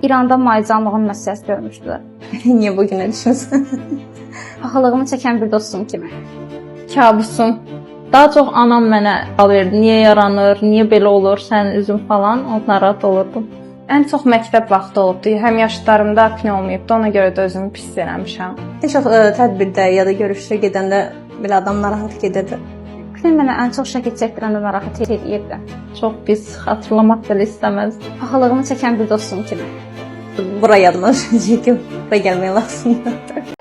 İranda maycanlığın məsələsi görmüşdülər. Niyə bu günə düşmüsən? Paxıllığımı çəkən bir dostum kimi. Kabusum. Daha çox anam mənə sual verdi. Niyə yaranır, niyə belə olur, sənin üzün falan. Ondan narahat olurdum. Ən çox məktəb vaxtı olubdu. Həm yaşlarımda akne olmayıbdı, ona görə də özümü pis eləmişəm. Ən çox tədbirdə ya da görüşdə gedəndə belə adam narahat gedirdi. Akne mənə ən çox şəkil çəkdirəndə narahat edirdi. Çox pis, xatırlamaq belə istəməzdim. Paxıllığımı çəkən bir dostum kimi. Bura yadıma düşəcək ki, bura gəlmək lazımdır.